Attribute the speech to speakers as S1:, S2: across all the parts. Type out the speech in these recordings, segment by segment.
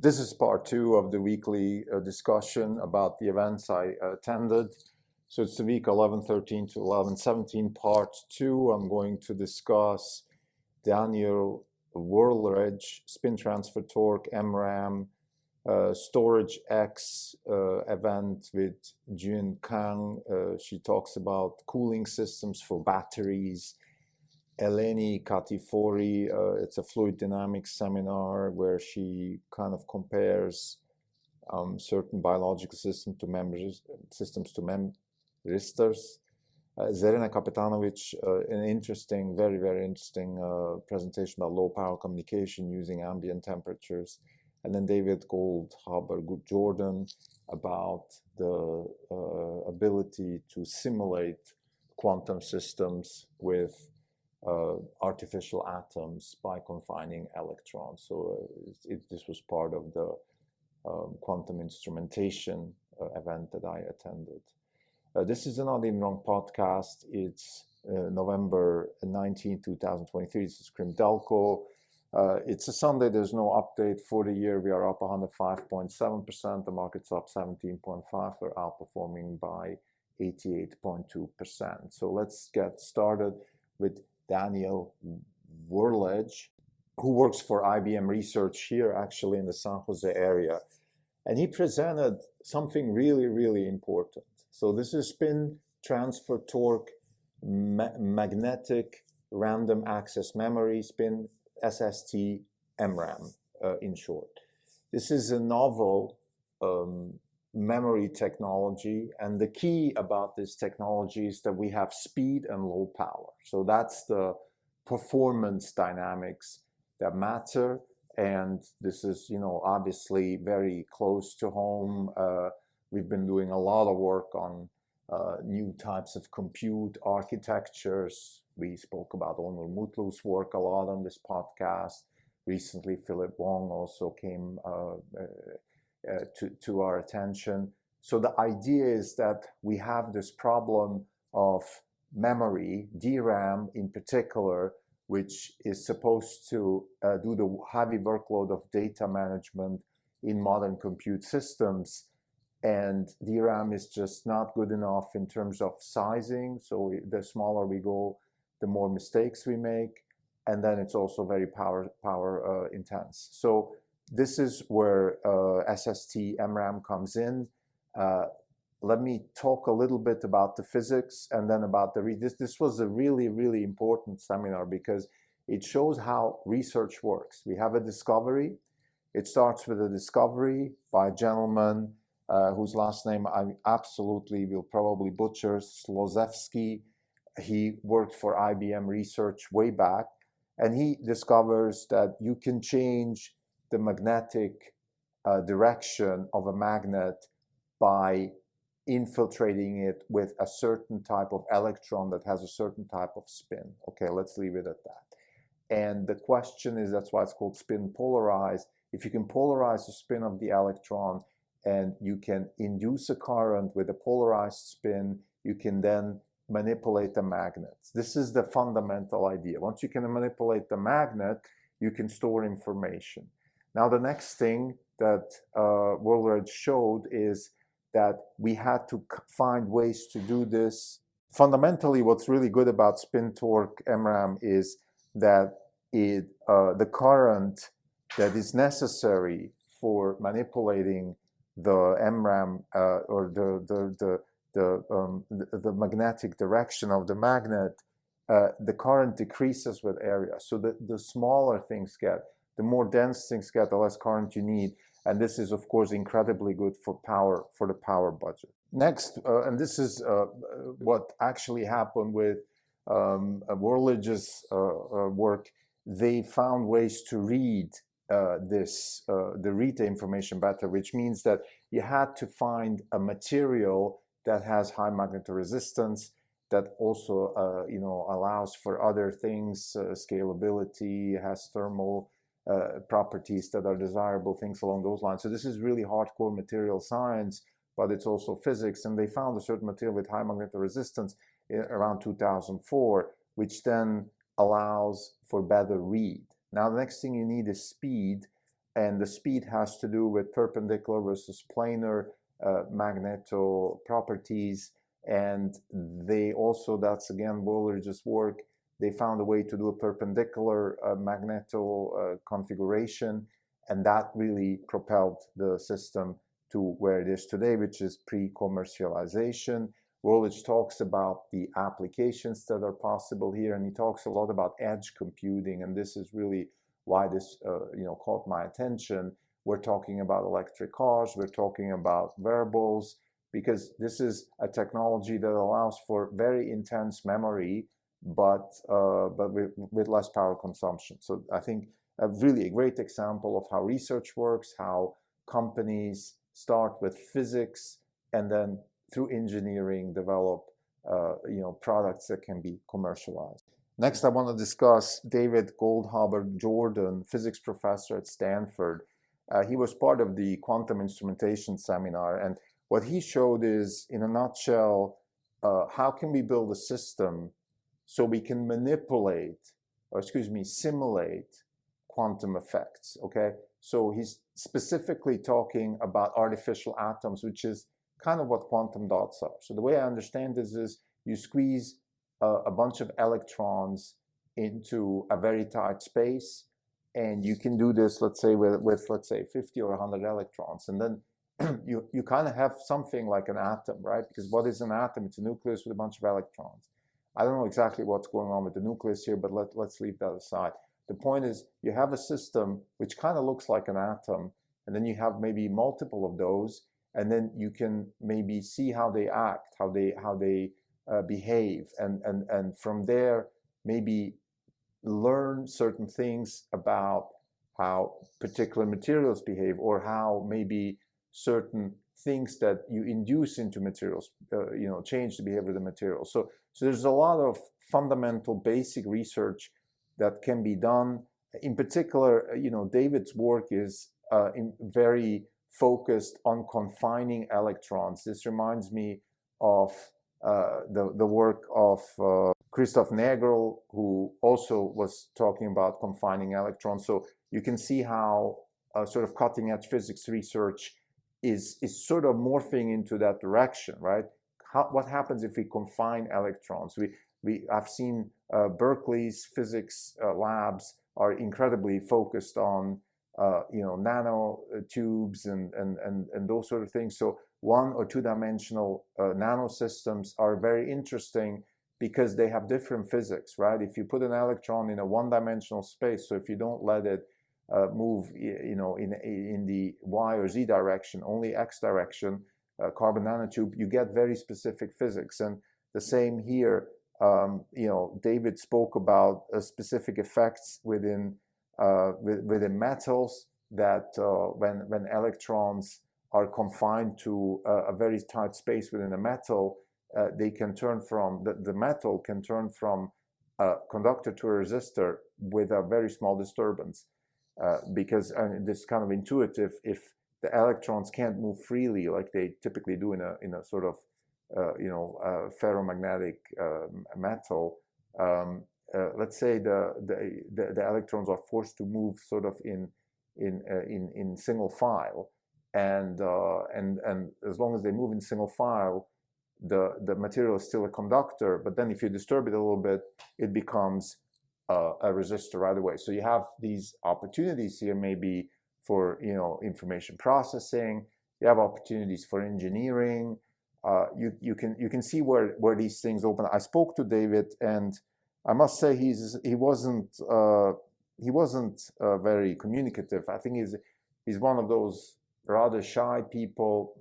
S1: This is part two of the weekly discussion about the events I attended. So it's the week 1113 to 1117, part two. I'm going to discuss Daniel Worledge, spin transfer torque MRAM, storage X event with Jiyun Kang. She talks about cooling systems for batteries. Eleni Katifori, it's a fluid dynamics seminar where she kind of compares certain biological systems to memristors. Zerina Kapetanovic, an interesting, very, very interesting presentation about low power communication using ambient temperatures. And then David Goldhaber-Gordon about the ability to simulate quantum systems with artificial atoms by confining electrons. So this was part of the quantum instrumentation event that I attended. This is an Not Even Wrong podcast. It's November 19, 2023. This is Krimdelko. It's a Sunday. There's no update for the year. We are up 105.7%. The market's up 17.5%. We're outperforming by 88.2%. So let's get started with Daniel Worledge, who works for IBM Research here actually in the San Jose area. And he presented something really, really important. So this is spin transfer torque magnetic random access memory, spin SST MRAM in short. This is a novel memory technology, and the key about this technology is that we have speed and low power. So that's the performance dynamics that matter, and this is, obviously very close to home. We've been doing a lot of work on new types of compute architectures. We spoke about Onur Mutlu's work a lot on this podcast. Recently, Philip Wong also came to our attention. So the idea is that we have this problem of memory, DRAM in particular, which is supposed to do the heavy workload of data management in modern compute systems. And DRAM is just not good enough in terms of sizing. So the smaller we go, the more mistakes we make. And then it's also very power intense. So this is where SST MRAM comes in. Let me talk a little bit about the physics and then about this was a really, really important seminar because it shows how research works. We have a discovery. It starts with a discovery by a gentleman whose last name I absolutely will probably butcher, Slozevsky. He worked for IBM Research way back, and he discovers that you can change the magnetic direction of a magnet by infiltrating it with a certain type of electron that has a certain type of spin. Okay, let's leave it at that. And the question is, that's why it's called spin polarized. If you can polarize the spin of the electron and you can induce a current with a polarized spin, you can then manipulate the magnets. This is the fundamental idea. Once you can manipulate the magnet, you can store information. Now, the next thing that Worledge showed is that we had to find ways to do this. Fundamentally, what's really good about spin torque MRAM is that the current that is necessary for manipulating the MRAM or the magnetic direction of the magnet, the current decreases with area. So the smaller things get, the more dense things get, the less current you need. And this is, of course, incredibly good for the power budget. Next, and this is what actually happened with Worledge's work. They found ways to read the information better, which means that you had to find a material that has high magnetoresistance, that also allows for other things, scalability, has thermal properties that are desirable, things along those lines. So this is really hardcore material science, but it's also physics. And they found a certain material with high magnetoresistance around 2004, which then allows for better read. Now, the next thing you need is speed. and the speed has to do with perpendicular versus planar magneto properties. And they also, that's again Worledge's work, they found a way to do a perpendicular magneto configuration, and that really propelled the system to where it is today, which is pre-commercialization. Worledge talks about the applications that are possible here, and he talks a lot about edge computing, and this is really why this caught my attention. We're talking about electric cars, we're talking about wearables, because this is a technology that allows for very intense memory, but with less power consumption. So I think really a great example of how research works, how companies start with physics and then through engineering develop products that can be commercialized. Next, I want to discuss David Goldhaber-Gordon, physics professor at Stanford. He was part of the quantum instrumentation seminar, and what he showed is, in a nutshell, how can we build a system so we can simulate quantum effects, okay? So he's specifically talking about artificial atoms, which is kind of what quantum dots are. So the way I understand this is you squeeze a bunch of electrons into a very tight space, and you can do this, let's say, with let's say 50 or 100 electrons, and then you kind of have something like an atom, right? Because what is an atom? It's a nucleus with a bunch of electrons. I don't know exactly what's going on with the nucleus here, but let's leave that aside. The point is, you have a system which kind of looks like an atom, and then you have maybe multiple of those, and then you can maybe see how they act, how they behave, and from there maybe learn certain things about how particular materials behave, or how maybe certain things that you induce into materials, change the behavior of the material. So there's a lot of fundamental, basic research that can be done. In particular, David's work is very focused on confining electrons. This reminds me of the work of Christoph Nägel, who also was talking about confining electrons. So you can see how sort of cutting-edge physics research is sort of morphing into that direction, right? What happens if we confine electrons? I've seen Berkeley's physics labs are incredibly focused on nanotubes and those sort of things. So 1 or 2 dimensional nanosystems are very interesting because they have different physics, right? If you put an electron in a 1-dimensional space, so if you don't let it move, in the Y or Z direction, only X direction, carbon nanotube, you get very specific physics. And the same here. David spoke about specific effects within metals, that when electrons are confined to a very tight space within a metal, they can turn from the metal can turn from a conductor to a resistor with a very small disturbance, because this is kind of intuitive. If the electrons can't move freely like they typically do in a sort of ferromagnetic metal, let's say the electrons are forced to move sort of in single file, and as long as they move in single file, the material is still a conductor. But then if you disturb it a little bit, it becomes a resistor right away. So you have these opportunities here, maybe for information processing. You have opportunities for engineering. You can see where these things open. I spoke to David, and I must say he wasn't very communicative. I think he's one of those rather shy people.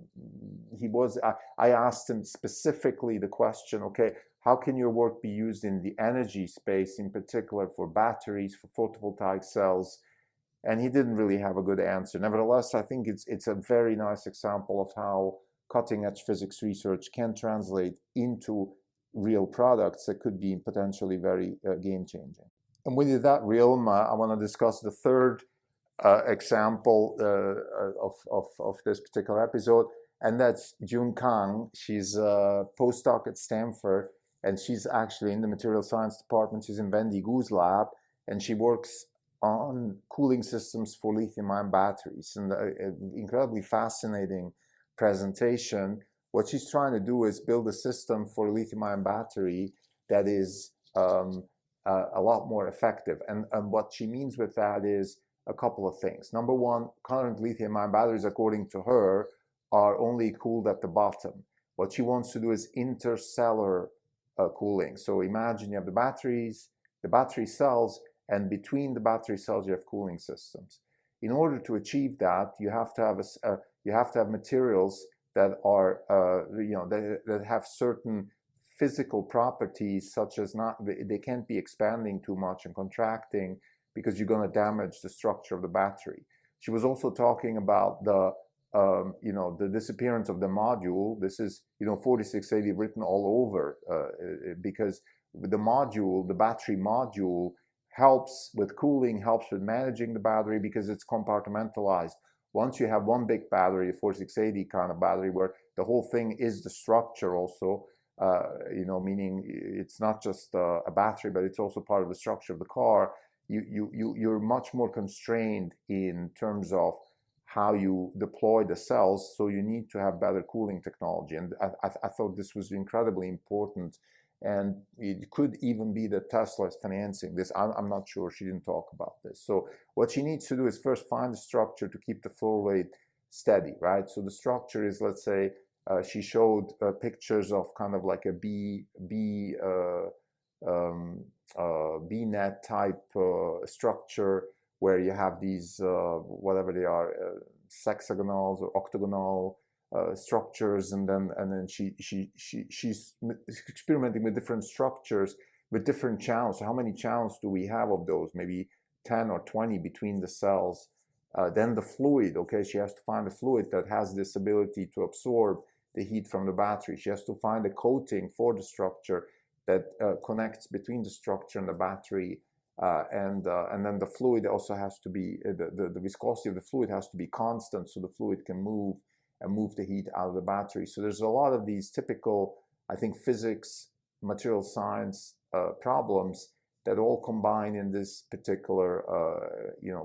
S1: I asked him specifically the question, okay, how can your work be used in the energy space, in particular for batteries, for photovoltaic cells? And he didn't really have a good answer. Nevertheless, I think it's a very nice example of how cutting-edge physics research can translate into real products that could be potentially very game-changing. And within that realm, I want to discuss the third example of this particular episode, and that's Jiyun Kang. She's a postdoc at Stanford, and she's actually in the material science department. She's in Wendy Gu's lab, and she works on cooling systems for lithium-ion batteries, and an incredibly fascinating presentation. What she's trying to do is build a system for a lithium-ion battery that is a lot more effective. And what she means with that is a couple of things. Number one, current lithium-ion batteries, according to her, are only cooled at the bottom. What she wants to do is intercellular cooling. So imagine you have the batteries, the battery cells, and between the battery cells you have cooling systems. In order to achieve that, you have to have materials that are that have certain physical properties, such as they can't be expanding too much and contracting, because you're going to damage the structure of the battery. She was also talking about the disappearance of the module. This is 4680 written all over, because the battery module helps with cooling, helps with managing the battery, because it's compartmentalized. Once you have one big battery, a 4680 kind of battery, where the whole thing is the structure also, meaning it's not just a battery, but it's also part of the structure of the car, you're much more constrained in terms of how you deploy the cells, so you need to have better cooling technology. And I thought this was incredibly important, and it could even be that Tesla is financing this. I'm not sure. She didn't talk about this. So what she needs to do is first find a structure to keep the flow rate steady, right? So the structure is, let's say, she showed pictures of kind of like a B-net type structure, where you have these whatever they are, hexagonals or octagonal structures, and then she's experimenting with different structures with different channels. So how many channels do we have of those? Maybe 10 or 20 between the cells. Then the fluid, okay, she has to find a fluid that has this ability to absorb the heat from the battery. She has to find a coating for the structure that connects between the structure and the battery. And then the fluid also has to be, the viscosity of the fluid has to be constant, so the fluid can move and move the heat out of the battery. So there's a lot of these typical, I think, physics, material science problems that all combine in this particular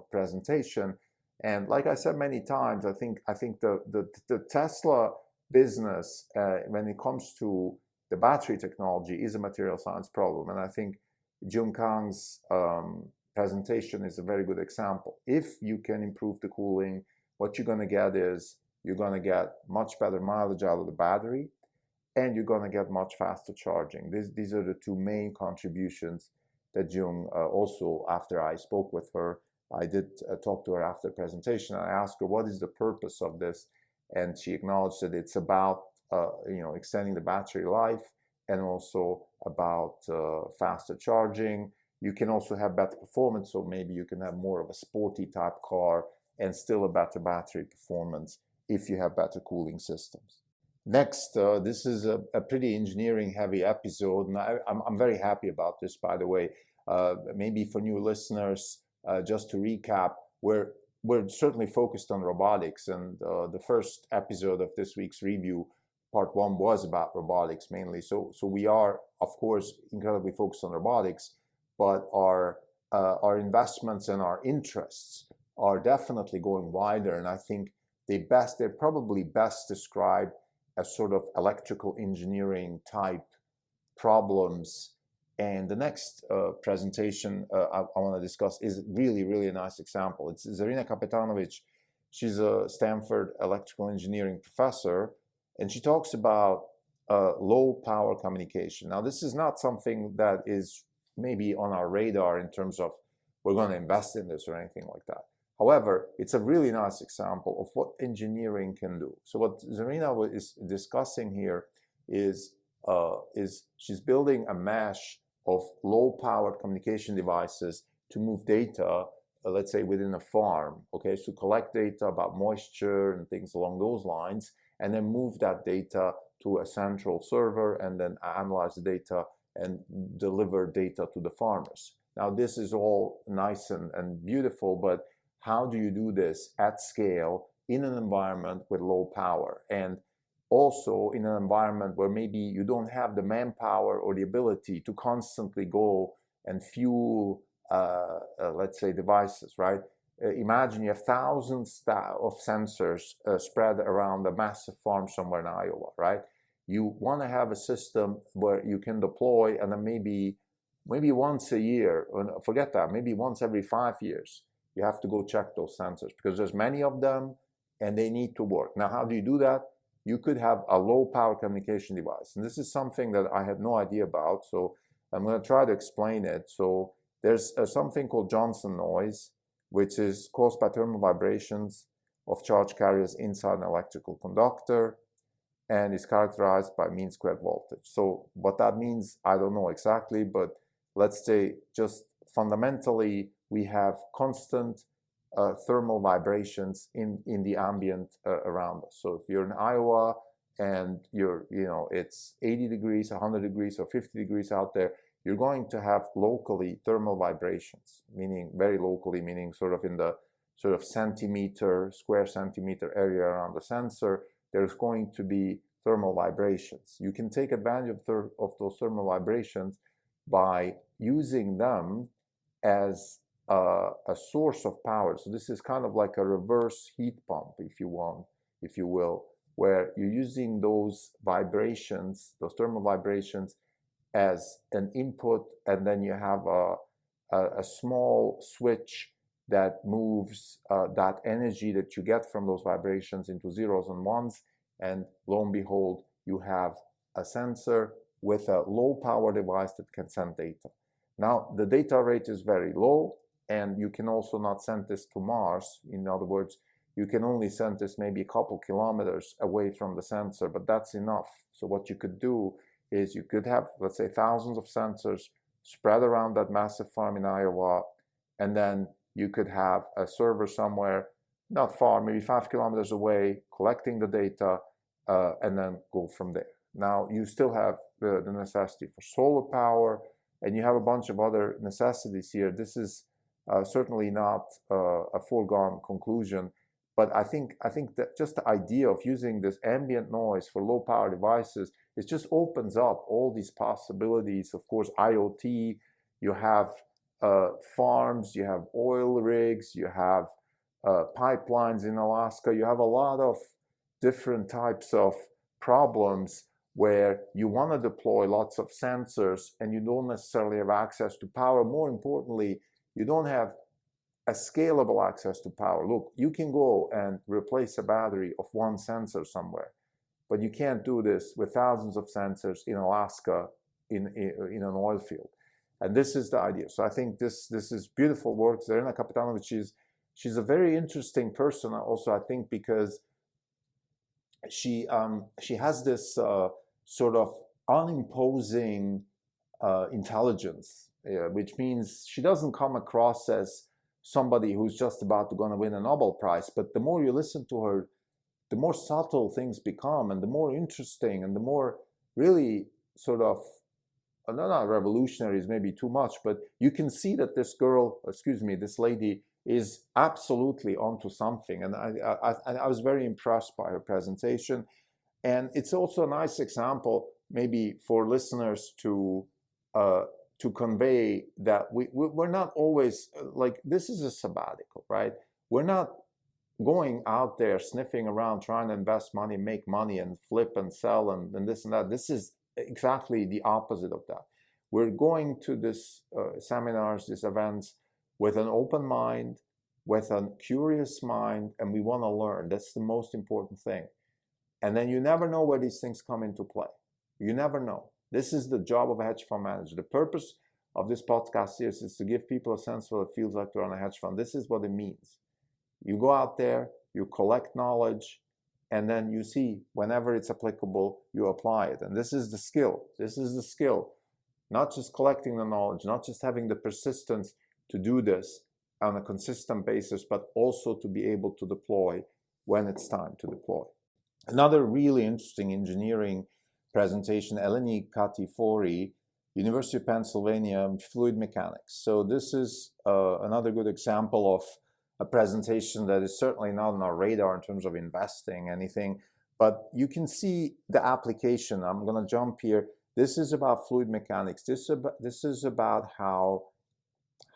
S1: presentation. And like I said many times, I think the Tesla business, when it comes to the battery technology, is a material science problem. And I think Jiyun Kang's presentation is a very good example. If you can improve the cooling, what you're going to get is you're going to get much better mileage out of the battery, and you're going to get much faster charging. These are the two main contributions that Jiyun also, after I spoke with her, I did talk to her after the presentation. I asked her, what is the purpose of this? And she acknowledged that it's about extending the battery life, and also about faster charging. You can also have better performance, so maybe you can have more of a sporty type car and still a better battery performance if you have better cooling systems. Next, this is a pretty engineering heavy episode, and I'm very happy about this, by the way. Maybe for new listeners, just to recap, we're certainly focused on robotics, and the first episode of this week's review, part 1, was about robotics mainly. So we are, of course, incredibly focused on robotics, but our investments and our interests are definitely going wider, and I think they're probably best described as sort of electrical engineering type problems. And the next presentation I want to discuss is really, really a nice example. It's Zerina Kapetanovic. She's a Stanford electrical engineering professor, and she talks about low power communication. Now, this is not something that is maybe on our radar in terms of we're going to invest in this or anything like that. However, it's a really nice example of what engineering can do. So what Zerina is discussing here is she's building a mesh of low-powered communication devices to move data, let's say within a farm, okay, so collect data about moisture and things along those lines, and then move that data to a central server, and then analyze the data and deliver data to the farmers. Now, this is all nice and beautiful, but how do you do this at scale in an environment with low power? And also in an environment where maybe you don't have the manpower or the ability to constantly go and fuel let's say, devices, right? Imagine you have thousands of sensors spread around a massive farm somewhere in Iowa, right? You want to have a system where you can deploy, and then maybe once a year, forget that, maybe once every 5 years, you have to go check those sensors because there's many of them and they need to work. Now, how do you do that? You could have a low power communication device. And this is something that I had no idea about. So I'm going to try to explain it. So there's something called Johnson noise, which is caused by thermal vibrations of charge carriers inside an electrical conductor, and is characterized by mean squared voltage. So what that means, I don't know exactly, but let's say just fundamentally, we have constant thermal vibrations in the ambient around us. So if you're in Iowa and it's 80 degrees, 100 degrees, or 50 degrees out there, you're going to have locally thermal vibrations, meaning very locally, meaning sort of in the sort of square centimeter area around the sensor, there's going to be thermal vibrations. You can take advantage of those thermal vibrations by using them as a source of power. So this is kind of like a reverse heat pump, if you will, where you're using those vibrations, those thermal vibrations, as an input, and then you have a small switch that moves that energy that you get from those vibrations into zeros and ones, and lo and behold, you have a sensor with a low power device that can send data. Now, the data rate is very low, and you can also not send this to Mars. In other words, you can only send this maybe a couple kilometers away from the sensor, but that's enough. So what you could do is you could have, let's say, thousands of sensors spread around that massive farm in Iowa, and then you could have a server somewhere not far, maybe 5 kilometers away, collecting the data, and then go from there. Now, you still have the necessity for solar power, and you have a bunch of other necessities here. This is certainly not a foregone conclusion, but I think that just the idea of using this ambient noise for low power devices, it just opens up all these possibilities. Of course, IoT, you have farms, you have oil rigs, you have pipelines in Alaska, you have a lot of different types of problems where you want to deploy lots of sensors and you don't necessarily have access to power. More importantly, you don't have a scalable access to power. Look, you can go and replace a battery of one sensor somewhere, but you can't do this with thousands of sensors in Alaska in an oil field. And this is the idea. So I think this is beautiful work. Zerina Kapetanovic, she's a very interesting person also, I think, because she has this sort of unimposing intelligence, which means she doesn't come across as somebody who's just about to win a Nobel Prize. But the more you listen to her, the more subtle things become, and the more interesting, and the more really sort of, not revolutionary is maybe too much, but you can see that this lady is absolutely onto something. And I was very impressed by her presentation. And it's also a nice example, maybe for listeners to convey that we're not always, like, this is a sabbatical, right? We're not going out there sniffing around trying to invest money, make money, and flip and sell and this and that. This is exactly the opposite of that. We're going to this seminars, these events, with an open mind, with a curious mind, and we want to learn. That's the most important thing. And then you never know where these things come into play. You never know. This is the job of a hedge fund manager. The purpose of this podcast series is to give people a sense of what it feels like to run a hedge fund. This is what it means. You go out there, you collect knowledge, and then you see whenever it's applicable, you apply it. And this is the skill. This is the skill. Not just collecting the knowledge, not just having the persistence to do this on a consistent basis, but also to be able to deploy when it's time to deploy. Another really interesting engineering presentation, Eleni Katifori, University of Pennsylvania, fluid mechanics. So this is another good example of a presentation that is certainly not on our radar in terms of investing anything, but you can see the application. I'm going to jump here. This is about fluid mechanics. This is about how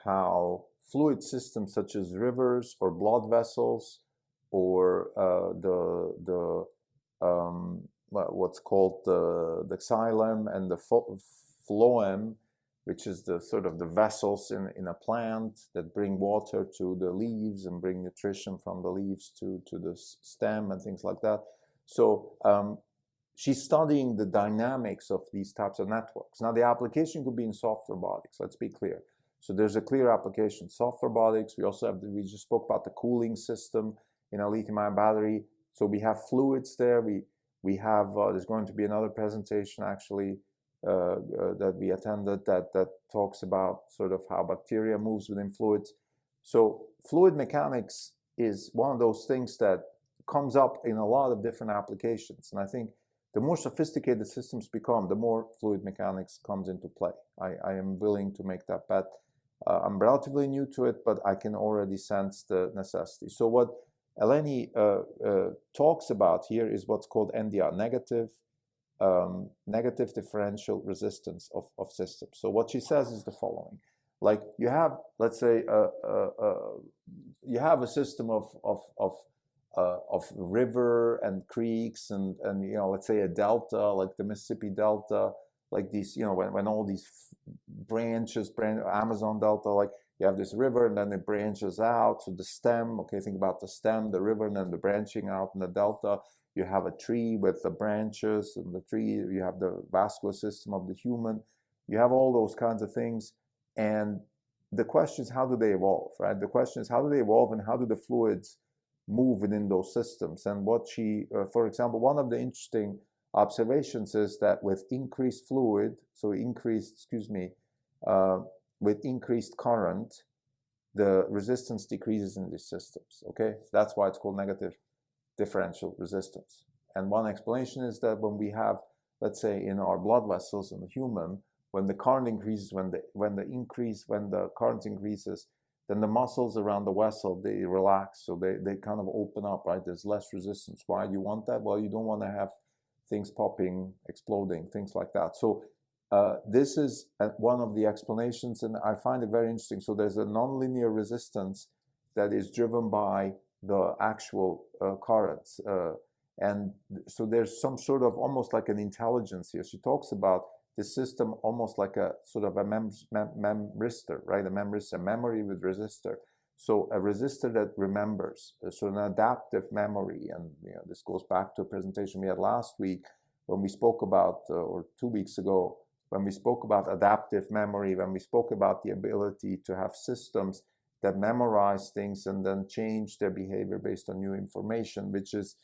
S1: how fluid systems such as rivers or blood vessels or what's called the xylem and the phloem, which is the sort of the vessels in a plant that bring water to the leaves and bring nutrition from the leaves to the stem and things like that. So she's studying the dynamics of these types of networks. Now the application could be in soft robotics, let's be clear. So there's a clear application, soft robotics. We also have, we just spoke about the cooling system in a lithium-ion battery. So we have fluids there. We have, there's going to be another presentation actually that we attended that talks about sort of how bacteria moves within fluids. So fluid mechanics is one of those things that comes up in a lot of different applications. And I think the more sophisticated systems become, the more fluid mechanics comes into play. I am willing to make that bet. I'm relatively new to it, but I can already sense the necessity. So what Eleni talks about here is what's called NDR, negative differential resistance of systems. So what she says is the following: like you have, let's say, you have a system of river and creeks and you know, let's say a delta like the Mississippi Delta, like these, you know, when all these branches, Amazon Delta, like you have this river and then it branches out. So the stem, okay, think about the stem, the river, and then the branching out in the delta. You have a tree with the branches, and the tree, you have the vascular system of the human. You have all those kinds of things. And the question is, how do they evolve, right? The question is, how do they evolve and how do the fluids move within those systems? And what she, for example, one of the interesting observations is that with increased fluid, so increased, with increased current, the resistance decreases in these systems, okay? That's why it's called negative differential resistance. And one explanation is that when we have, let's say, in our blood vessels in the human, when the current increases, when the current increases, then the muscles around the vessel, they relax, so they kind of open up, right? There's less resistance. Why do you want that? Well, you don't want to have things popping, exploding, things like that. So this is one of the explanations, and I find it very interesting. So there's a nonlinear resistance that is driven by the actual currents. And so there's some sort of almost like an intelligence here. She talks about the system almost like a sort of a memristor, right? A memristor, memory with resistor. So a resistor that remembers, so an adaptive memory. And you know, this goes back to a presentation we had last week when we spoke about, or 2 weeks ago, when we spoke about adaptive memory, when we spoke about the ability to have systems that memorize things and then change their behavior based on new information, which is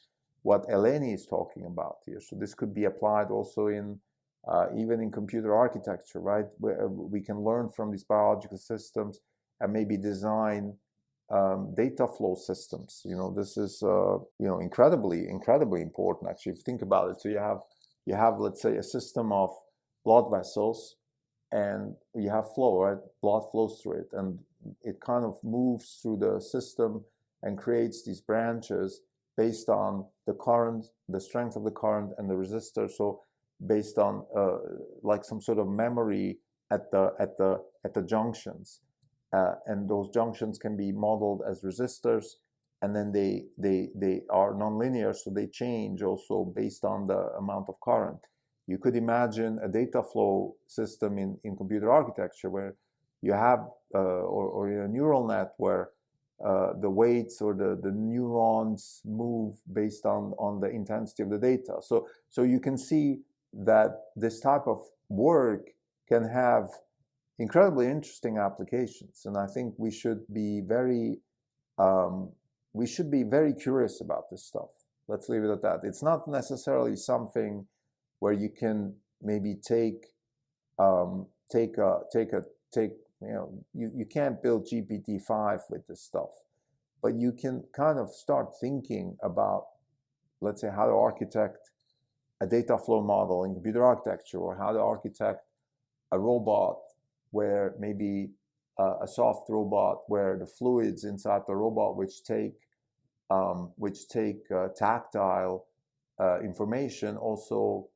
S1: what Eleni is talking about here. So this could be applied also in even in computer architecture, right? We can learn from these biological systems and maybe design data flow systems. You know, this is you know, incredibly important actually if you think about it. So you have let's say a system of blood vessels and you have flow, right? Blood flows through it and it kind of moves through the system and creates these branches based on the current, the strength of the current and the resistor. So based on like some sort of memory at the junctions, and those junctions can be modeled as resistors, and then they are nonlinear, so they change also based on the amount of current. You could imagine a data flow system in computer architecture where you have or in a neural net where the weights or the neurons move based on the intensity of the data. So you can see that this type of work can have incredibly interesting applications, and I think we should be very curious about this stuff. Let's leave it at that. It's not necessarily something where you can maybe you know, you can't build GPT-5 with this stuff, but you can kind of start thinking about, let's say, how to architect a data flow model in computer architecture, or how to architect a robot where maybe a soft robot where the fluids inside the robot which take tactile information also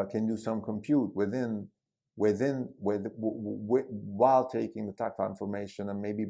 S1: can do some compute within while taking the tactile information and maybe